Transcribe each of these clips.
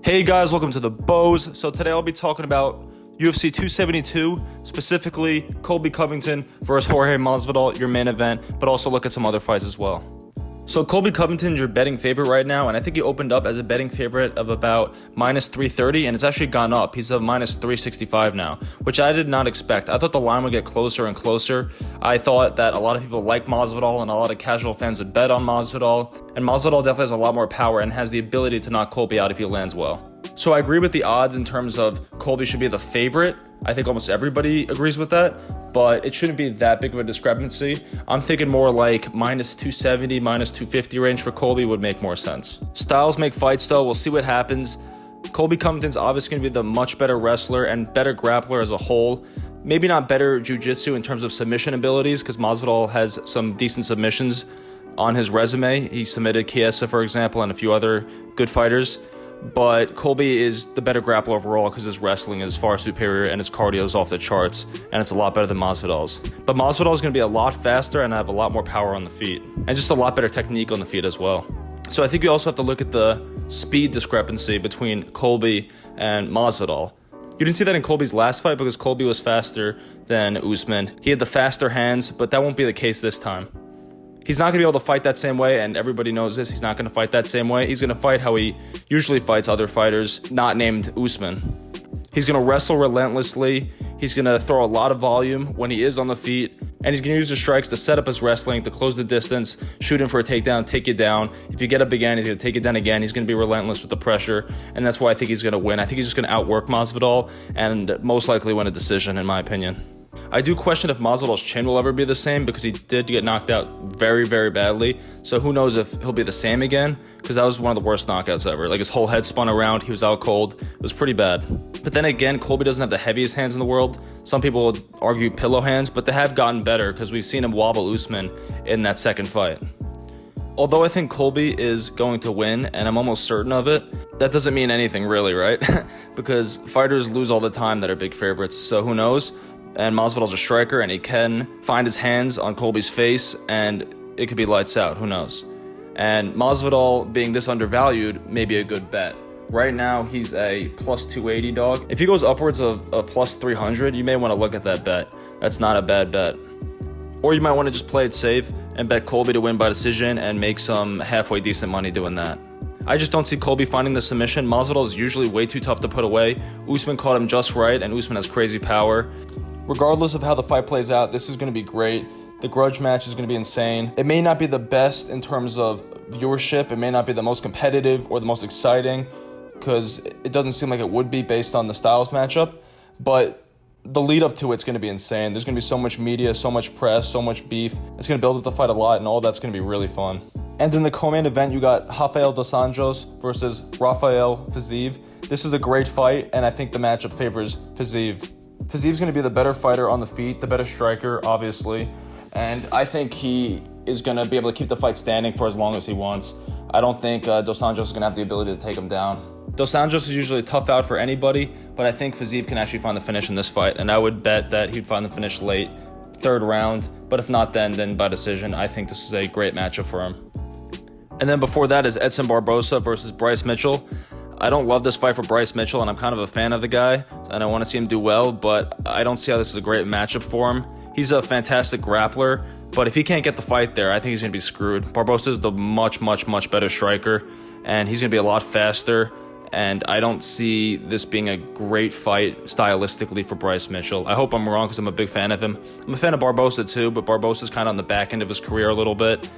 Hey guys, welcome to the Bows. So today I'll be talking about UFC 272, specifically Colby Covington versus Jorge Masvidal, your main event, but also look at some other fights as well. So Colby Covington's your betting favorite right now, and I think he opened up as a betting favorite of about minus 330, and it's actually gone up. He's at minus 365 now, which I did not expect. I thought the line would get closer and closer. I thought that a lot of people like Masvidal, and a lot of casual fans would bet on Masvidal, and Masvidal definitely has a lot more power and has the ability to knock Colby out if he lands well. So I agree with the odds in terms of Colby should be the favorite. I think almost everybody agrees with that, but it shouldn't be that big of a discrepancy. I'm thinking more like minus 270, minus 250 range for Colby would make more sense. Styles make fights though. We'll see what happens. Colby Covington's obviously going to be the much better wrestler and better grappler as a whole. Maybe not better jiu-jitsu in terms of submission abilities, because Masvidal has some decent submissions on his resume. He submitted Chiesa, for example, and a few other good fighters. But Colby is the better grappler overall because his wrestling is far superior and his cardio is off the charts, and it's a lot better than Masvidal's. But Masvidal is going to be a lot faster and have a lot more power on the feet, and just a lot better technique on the feet as well. So I think you also have to look at the speed discrepancy between Colby and Masvidal. You didn't see that in Colby's last fight because Colby was faster than Usman. He had the faster hands, but that won't be the case this time. He's not going to be able to fight that same way, and everybody knows this. He's not going to fight that same way. He's going to fight how he usually fights other fighters, not named Usman. He's going to wrestle relentlessly. He's going to throw a lot of volume when he is on the feet, and he's going to use his strikes to set up his wrestling, to close the distance, shoot him for a takedown, take you down. If you get up again, he's going to take you down again. He's going to be relentless with the pressure, and that's why I think he's going to win. I think he's just going to outwork Masvidal and most likely win a decision, in my opinion. I do question if Masvidal's chin will ever be the same because he did get knocked out very, very badly. So who knows if he'll be the same again, because that was one of the worst knockouts ever. Like, his whole head spun around. He was out cold. It was pretty bad. But then again, Colby doesn't have the heaviest hands in the world. Some people would argue pillow hands, but they have gotten better because we've seen him wobble Usman in that second fight. Although I think Colby is going to win, and I'm almost certain of it, that doesn't mean anything really, right? Because fighters lose all the time that are big favorites, so who knows? And Masvidal's a striker, and he can find his hands on Colby's face, and it could be lights out. Who knows? And Masvidal, being this undervalued, may be a good bet. Right now, he's a plus 280 dog. If he goes upwards of a plus 300, you may want to look at that bet. That's not a bad bet. Or you might want to just play it safe and bet Colby to win by decision and make some halfway decent money doing that. I just don't see Colby finding the submission. Masvidal is usually way too tough to put away. Usman caught him just right, and Usman has crazy power. Regardless of how the fight plays out, this is going to be great. The grudge match is going to be insane. It may not be the best in terms of viewership. It may not be the most competitive or the most exciting, because it doesn't seem like it would be based on the Styles matchup. But the lead up to it's going to be insane. There's going to be so much media, so much press, so much beef. It's going to build up the fight a lot, and all that's going to be really fun. And in the co-main event, you got Rafael dos Anjos versus Rafael Fiziev. This is a great fight, and I think the matchup favors Fiziev. Fiziev's going to be the better fighter on the feet, the better striker, obviously. And I think he is going to be able to keep the fight standing for as long as he wants. I don't think dos Anjos is going to have the ability to take him down. Dos Anjos is usually a tough out for anybody, but I think Fiziev can actually find the finish in this fight. And I would bet that he'd find the finish late, third round. But if not then by decision. I think this is a great matchup for him. And then before that is Edson Barboza versus Bryce Mitchell. I don't love this fight for Bryce Mitchell, and I'm kind of a fan of the guy, and I want to see him do well, but I don't see how this is a great matchup for him. He's a fantastic grappler, but if he can't get the fight there, I think he's going to be screwed. Barboza is the much, much, much better striker, and he's going to be a lot faster, and I don't see this being a great fight stylistically for Bryce Mitchell. I hope I'm wrong because I'm a big fan of him. I'm a fan of Barboza too, but Barboza's kind of on the back end of his career a little bit.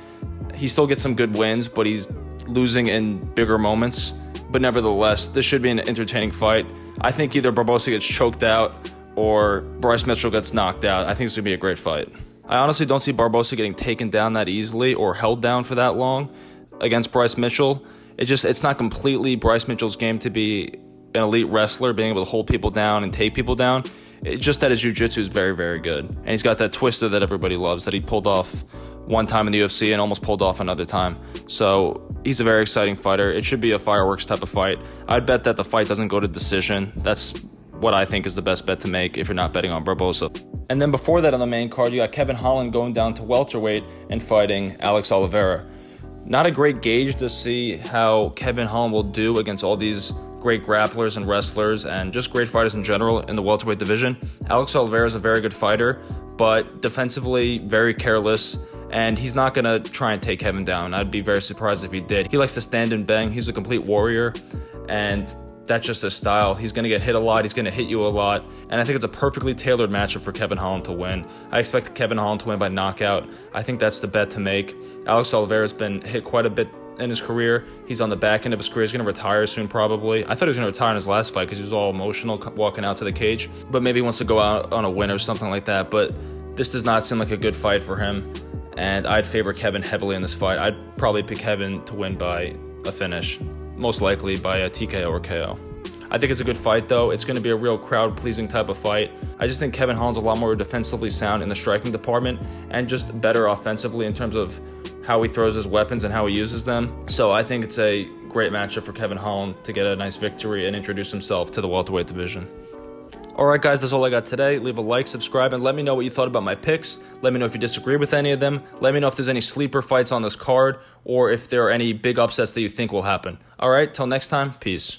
He still gets some good wins, but he's losing in bigger moments. But nevertheless, this should be an entertaining fight. I think either Barboza gets choked out or Bryce Mitchell gets knocked out. I think it's going to be a great fight. I honestly don't see Barboza getting taken down that easily or held down for that long against Bryce Mitchell. It's not completely Bryce Mitchell's game to be an elite wrestler, being able to hold people down and take people down. It's just that his jiu-jitsu is very, very good. And he's got that twister that everybody loves that he pulled off one time in the UFC and almost pulled off another time. So he's a very exciting fighter. It should be a fireworks type of fight. I'd bet that the fight doesn't go to decision. That's what I think is the best bet to make if you're not betting on Barboza. And then before that on the main card, you got Kevin Holland going down to welterweight and fighting Alex Oliveira. Not a great gauge to see how Kevin Holland will do against all these great grapplers and wrestlers, and just great fighters in general in the welterweight division. Alex Oliveira is a very good fighter, but defensively very careless, and he's not going to try and take Kevin down. I'd be very surprised if he did. He likes to stand and bang. He's a complete warrior, and that's just his style. He's going to get hit a lot. He's going to hit you a lot. And I think it's a perfectly tailored matchup for Kevin Holland to win. I expect Kevin Holland to win by knockout. I think that's the bet to make. Alex Oliveira's been hit quite a bit in his career. He's on the back end of his career. He's going to retire soon, probably. I thought he was going to retire in his last fight because he was all emotional walking out to the cage. But maybe he wants to go out on a win or something like that. But this does not seem like a good fight for him. And I'd favor Kevin heavily in this fight. I'd probably pick Kevin to win by a finish, most likely by a TKO or KO. I think it's a good fight, though. It's going to be a real crowd-pleasing type of fight. I just think Kevin Holland's a lot more defensively sound in the striking department and just better offensively in terms of how he throws his weapons and how he uses them. So I think it's a great matchup for Kevin Holland to get a nice victory and introduce himself to the welterweight division. Alright guys, that's all I got today. Leave a like, subscribe, and let me know what you thought about my picks. Let me know if you disagree with any of them. Let me know if there's any sleeper fights on this card, or if there are any big upsets that you think will happen. Alright, till next time, peace.